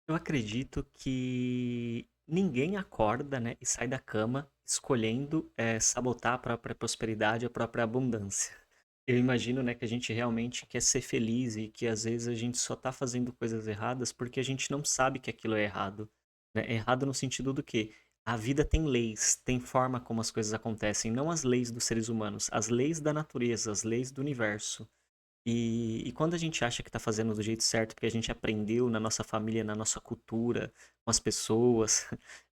Eu acredito que ninguém acorda, né, e sai da cama escolhendo, sabotar a própria prosperidade, a própria abundância. Eu imagino, né, que a gente realmente quer ser feliz e que às vezes a gente só tá fazendo coisas erradas porque a gente não sabe que aquilo é errado, né? Errado no sentido do quê? A vida tem leis, tem forma como as coisas acontecem, não as leis dos seres humanos, as leis da natureza, as leis do universo. E quando a gente acha que está fazendo do jeito certo, porque a gente aprendeu na nossa família, na nossa cultura, com as pessoas,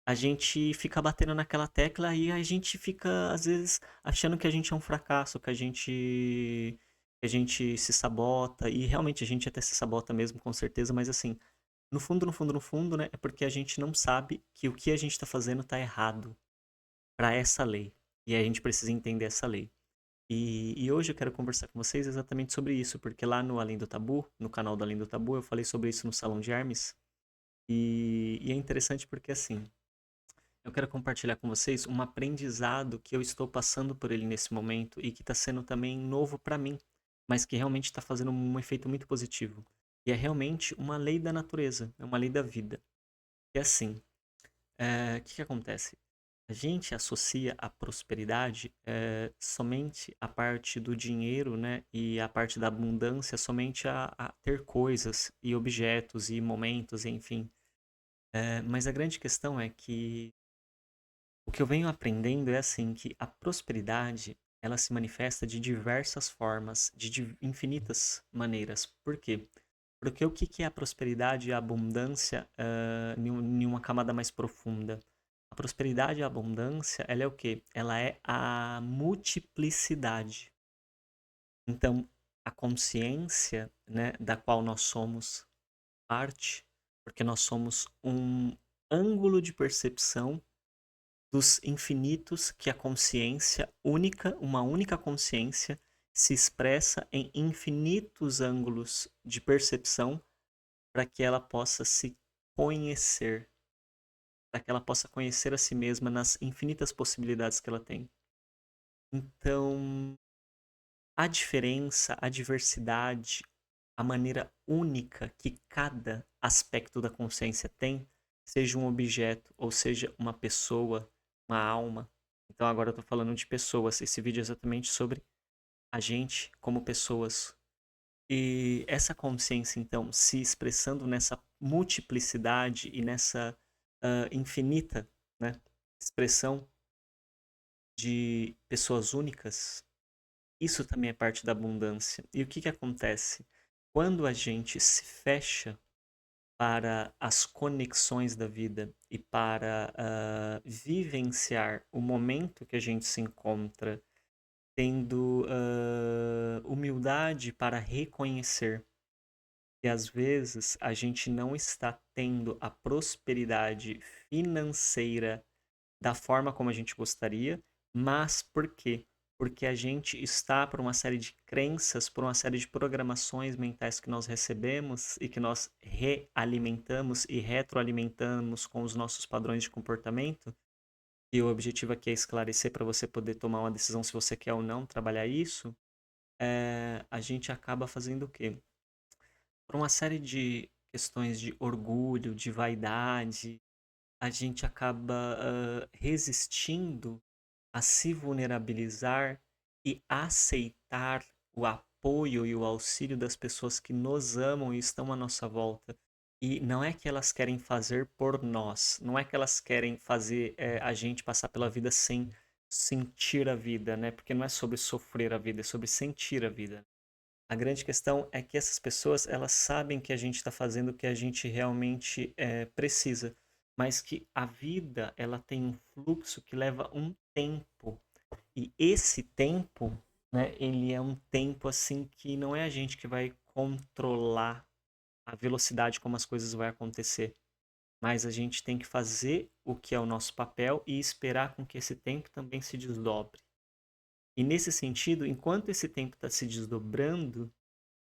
a gente fica batendo naquela tecla e a gente fica, às vezes, achando que a gente é um fracasso, que a gente se sabota, e realmente a gente até se sabota mesmo, com certeza, mas assim, no fundo, no fundo, no fundo, né, é porque a gente não sabe que o que a gente está fazendo está errado para essa lei. E a gente precisa entender essa lei. E hoje eu quero conversar com vocês exatamente sobre isso, porque lá no Além do Tabu, no canal do Além do Tabu, eu falei sobre isso no Salão de Hermes. E é interessante porque, assim, eu quero compartilhar com vocês um aprendizado que eu estou passando por ele nesse momento e que está sendo também novo para mim, mas que realmente está fazendo um efeito muito positivo. E é realmente uma lei da natureza, é uma lei da vida. E assim, o que que acontece? A gente associa a prosperidade somente a parte do dinheiro, né? E a parte da abundância somente a ter coisas e objetos e momentos, enfim. Mas a grande questão é que o que eu venho aprendendo é assim, que a prosperidade ela se manifesta de diversas formas, de infinitas maneiras. Por quê? Porque o que que é a prosperidade e a abundância em uma camada mais profunda? A prosperidade e a abundância, ela é o quê? Ela é a multiplicidade. Então, a consciência, né, da qual nós somos parte, porque nós somos um ângulo de percepção dos infinitos que a consciência única, uma única consciência, se expressa em infinitos ângulos de percepção para que ela possa se conhecer, para que ela possa conhecer a si mesma nas infinitas possibilidades que ela tem. Então, a diferença, a diversidade, a maneira única que cada aspecto da consciência tem, seja um objeto ou seja uma pessoa, uma alma. Então, agora eu estou falando de pessoas. Esse vídeo é exatamente sobre a gente como pessoas. E essa consciência, então, se expressando nessa multiplicidade e nessa infinita, né, expressão de pessoas únicas, isso também é parte da abundância. E o que que acontece? Quando a gente se fecha para as conexões da vida e para vivenciar o momento que a gente se encontra, tendo humildade para reconhecer que às vezes a gente não está tendo a prosperidade financeira da forma como a gente gostaria, mas por quê? Porque a gente está por uma série de crenças, por uma série de programações mentais que nós recebemos e que nós realimentamos e retroalimentamos com os nossos padrões de comportamento. E o objetivo aqui é esclarecer para você poder tomar uma decisão se você quer ou não trabalhar isso. A gente acaba fazendo o quê? Por uma série de questões de orgulho, de vaidade, a gente acaba resistindo a se vulnerabilizar e aceitar o apoio e o auxílio das pessoas que nos amam e estão à nossa volta. E não é que elas querem fazer por nós, não é que elas querem fazer a gente passar pela vida sem sentir a vida, né? Porque não é sobre sofrer a vida, é sobre sentir a vida. A grande questão é que essas pessoas, elas sabem que a gente está fazendo o que a gente realmente precisa, mas que a vida, ela tem um fluxo que leva um tempo. E esse tempo, né, ele é um tempo assim que não é a gente que vai controlar a velocidade como as coisas vão acontecer, mas a gente tem que fazer o que é o nosso papel e esperar com que esse tempo também se desdobre. E nesse sentido, enquanto esse tempo está se desdobrando,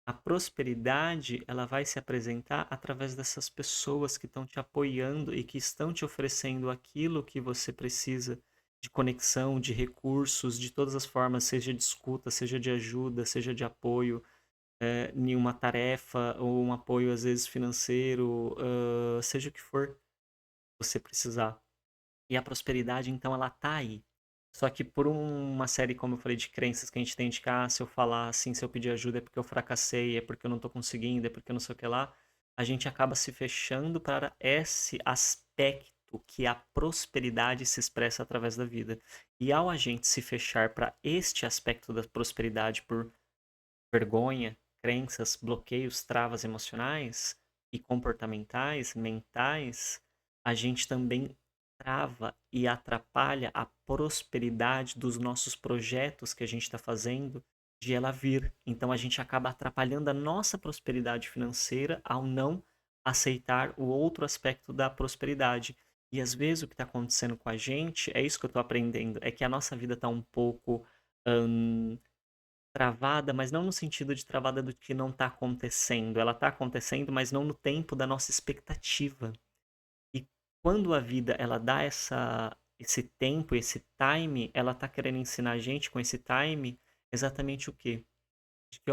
a prosperidade, ela vai se apresentar através dessas pessoas que estão te apoiando e que estão te oferecendo aquilo que você precisa de conexão, de recursos, de todas as formas, seja de escuta, seja de ajuda, seja de apoio. em uma tarefa ou um apoio, às vezes, financeiro, seja o que for você precisar. E a prosperidade, então, ela tá aí. Só que por uma série, como eu falei, de crenças que a gente tem de que, se eu falar assim, se eu pedir ajuda é porque eu fracassei, é porque eu não tô conseguindo, é porque eu não sei o que lá, a gente acaba se fechando para esse aspecto que a prosperidade se expressa através da vida. E ao a gente se fechar para este aspecto da prosperidade por vergonha, crenças, bloqueios, travas emocionais e comportamentais, mentais, a gente também trava e atrapalha a prosperidade dos nossos projetos que a gente está fazendo de ela vir. Então a gente acaba atrapalhando a nossa prosperidade financeira ao não aceitar o outro aspecto da prosperidade. E às vezes o que está acontecendo com a gente, é isso que eu estou aprendendo, é que a nossa vida está um pouco travada, mas não no sentido de travada do que não está acontecendo. Ela está acontecendo, mas não no tempo da nossa expectativa. E quando a vida ela dá esse tempo, esse time, ela está querendo ensinar a gente com esse time exatamente o quê? De que,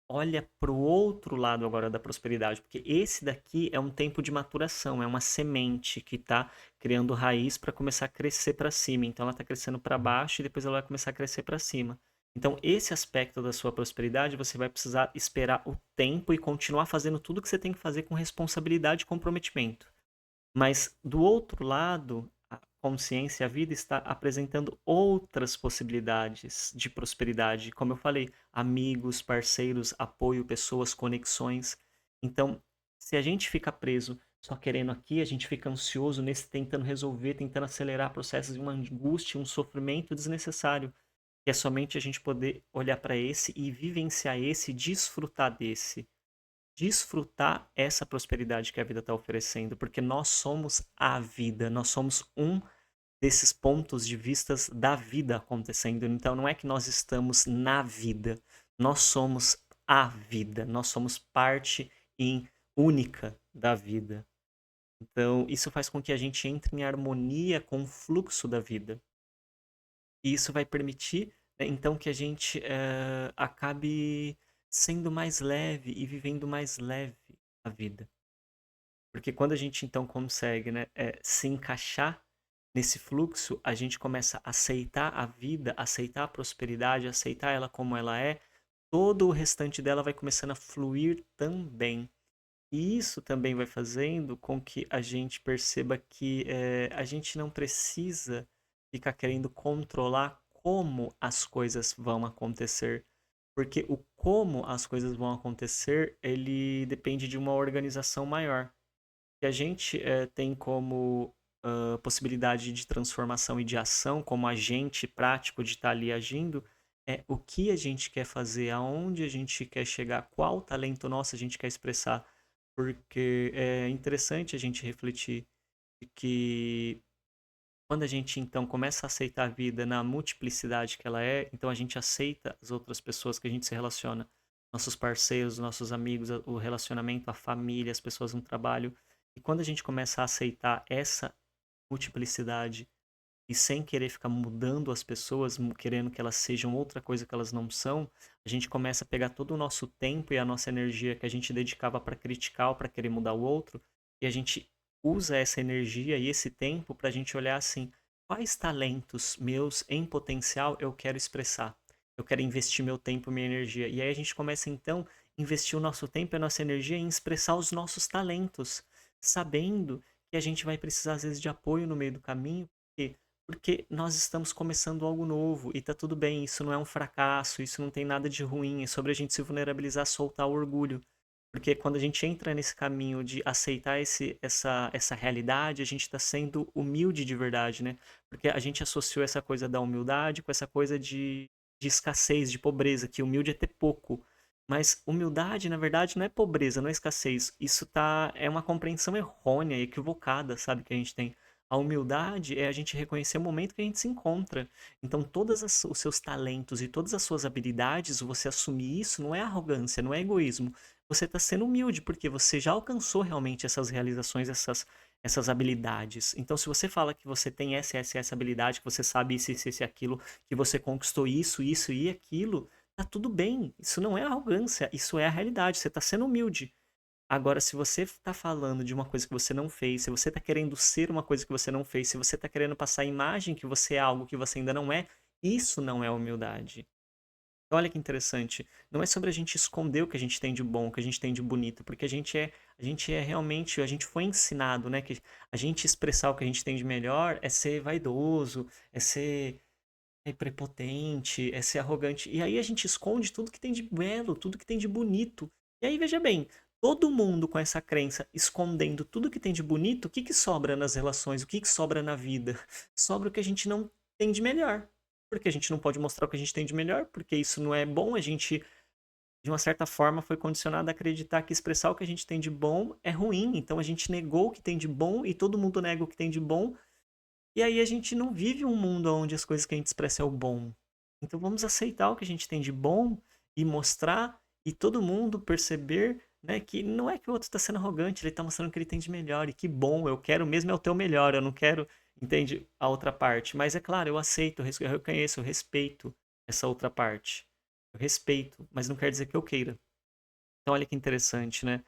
olha para o outro lado agora da prosperidade, porque esse daqui é um tempo de maturação, é uma semente que está criando raiz para começar a crescer para cima. Então ela está crescendo para baixo e depois ela vai começar a crescer para cima. Então esse aspecto da sua prosperidade você vai precisar esperar o tempo e continuar fazendo tudo que você tem que fazer com responsabilidade e comprometimento. Mas do outro lado, a consciência, a vida está apresentando outras possibilidades de prosperidade, como eu falei, amigos, parceiros, apoio, pessoas, conexões. Então, se a gente fica preso só querendo aqui, a gente fica ansioso nesse tentando resolver, tentando acelerar processos de uma angústia, um sofrimento desnecessário, que é somente a gente poder olhar para esse e vivenciar esse, desfrutar desse, desfrutar essa prosperidade que a vida está oferecendo, porque nós somos a vida, nós somos um desses pontos de vistas da vida acontecendo. Então não é que nós estamos na vida, nós somos a vida, nós somos parte única da vida. Então isso faz com que a gente entre em harmonia com o fluxo da vida. E isso vai permitir, né, então, que a gente acabe sendo mais leve e vivendo mais leve a vida. Porque quando a gente então consegue, né, se encaixar nesse fluxo, a gente começa a aceitar a vida, aceitar a prosperidade, aceitar ela como ela é, todo o restante dela vai começando a fluir também. E isso também vai fazendo com que a gente perceba que a gente não precisa ficar querendo controlar como as coisas vão acontecer. Porque o como as coisas vão acontecer, ele depende de uma organização maior. Que a gente tem como possibilidade de transformação e de ação, como agente prático de estar ali agindo, é o que a gente quer fazer, aonde a gente quer chegar, qual talento nosso a gente quer expressar. Porque é interessante a gente refletir que quando a gente então começa a aceitar a vida na multiplicidade que ela é, então a gente aceita as outras pessoas que a gente se relaciona, nossos parceiros, nossos amigos, o relacionamento, a família, as pessoas no trabalho. E quando a gente começa a aceitar essa multiplicidade e sem querer ficar mudando as pessoas, querendo que elas sejam outra coisa que elas não são, a gente começa a pegar todo o nosso tempo e a nossa energia que a gente dedicava para criticar ou para querer mudar o outro, e a gente usa essa energia e esse tempo para a gente olhar assim, quais talentos meus em potencial eu quero expressar? Eu quero investir meu tempo, minha energia. E aí a gente começa então a investir o nosso tempo e a nossa energia em expressar os nossos talentos, sabendo que a gente vai precisar às vezes de apoio no meio do caminho, porque nós estamos começando algo novo e tá tudo bem, isso não é um fracasso, isso não tem nada de ruim, é sobre a gente se vulnerabilizar, soltar o orgulho. Porque quando a gente entra nesse caminho de aceitar essa realidade, a gente está sendo humilde de verdade, né? Porque a gente associou essa coisa da humildade com essa coisa de escassez, de pobreza, que humilde é ter pouco. Mas humildade, na verdade, não é pobreza, não é escassez. É uma compreensão errônea, equivocada, sabe, que a gente tem. A humildade é a gente reconhecer o momento que a gente se encontra. Então, os seus talentos e todas as suas habilidades, você assumir isso não é arrogância, não é egoísmo. Você está sendo humilde, porque você já alcançou realmente essas realizações, essas habilidades. Então, se você fala que você tem essa habilidade, que você sabe isso e aquilo, que você conquistou isso e aquilo, tá tudo bem. Isso não é arrogância, isso é a realidade. Você tá sendo humilde. Agora, se você tá falando de uma coisa que você não fez, se você tá querendo ser uma coisa que você não fez, se você tá querendo passar a imagem que você é algo que você ainda não é, isso não é humildade. Olha que interessante. Não é sobre a gente esconder o que a gente tem de bom, o que a gente tem de bonito, porque a gente é realmente, a gente foi ensinado, né, que a gente expressar o que a gente tem de melhor é ser vaidoso, é prepotente, é ser arrogante. E aí a gente esconde tudo que tem de belo, tudo que tem de bonito. E aí veja bem, todo mundo com essa crença escondendo tudo que tem de bonito, o que que sobra nas relações? O que que sobra na vida? Sobra o que a gente não tem de melhor. Porque a gente não pode mostrar o que a gente tem de melhor, porque isso não é bom, a gente de uma certa forma foi condicionado a acreditar que expressar o que a gente tem de bom é ruim. Então a gente negou o que tem de bom e todo mundo nega o que tem de bom e aí a gente não vive um mundo onde as coisas que a gente expressa é o bom. Então vamos aceitar o que a gente tem de bom e mostrar e todo mundo perceber, né, que não é que o outro está sendo arrogante, ele está mostrando o que ele tem de melhor e que bom, eu quero mesmo é o teu melhor, eu não quero, entende, a outra parte. Mas é claro, eu aceito, eu reconheço, eu respeito essa outra parte. Eu respeito, mas não quer dizer que eu queira. Então olha que interessante, né?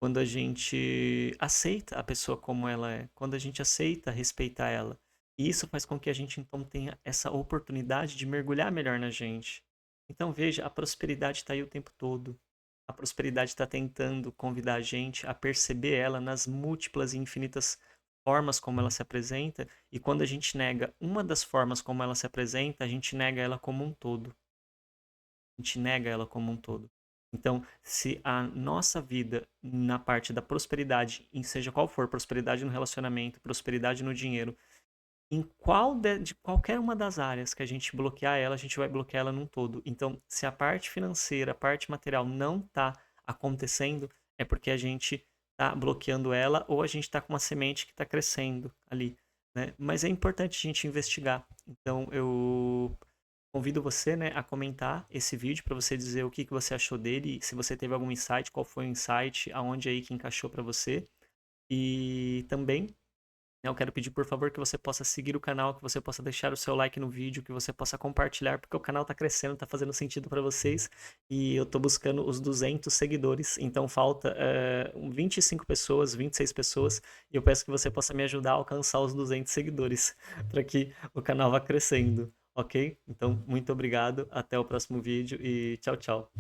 Quando a gente aceita a pessoa como ela é, quando a gente aceita respeitar ela. E isso faz com que a gente então tenha essa oportunidade de mergulhar melhor na gente. Então veja, a prosperidade está aí o tempo todo. A prosperidade está tentando convidar a gente a perceber ela nas múltiplas e infinitas formas como ela se apresenta. E quando a gente nega uma das formas como ela se apresenta, a gente nega ela como um todo. A gente nega ela como um todo. Então, se a nossa vida na parte da prosperidade, em seja qual for, prosperidade no relacionamento, prosperidade no dinheiro, em de qualquer uma das áreas que a gente bloquear ela, a gente vai bloquear ela num todo. Então, se a parte financeira, a parte material não está acontecendo, é porque a gente está bloqueando ela ou a gente está com uma semente que está crescendo ali, né? Mas é importante a gente investigar. Então, eu convido você, né, a comentar esse vídeo para você dizer o que que você achou dele, se você teve algum insight, qual foi o insight, aonde aí que encaixou para você. E também, né, eu quero pedir por favor que você possa seguir o canal, que você possa deixar o seu like no vídeo, que você possa compartilhar, porque o canal está crescendo, está fazendo sentido para vocês e eu estou buscando os 200 seguidores, então falta 25 pessoas, 26 pessoas e eu peço que você possa me ajudar a alcançar os 200 seguidores para que o canal vá crescendo, ok? Então, muito obrigado, até o próximo vídeo e tchau, tchau.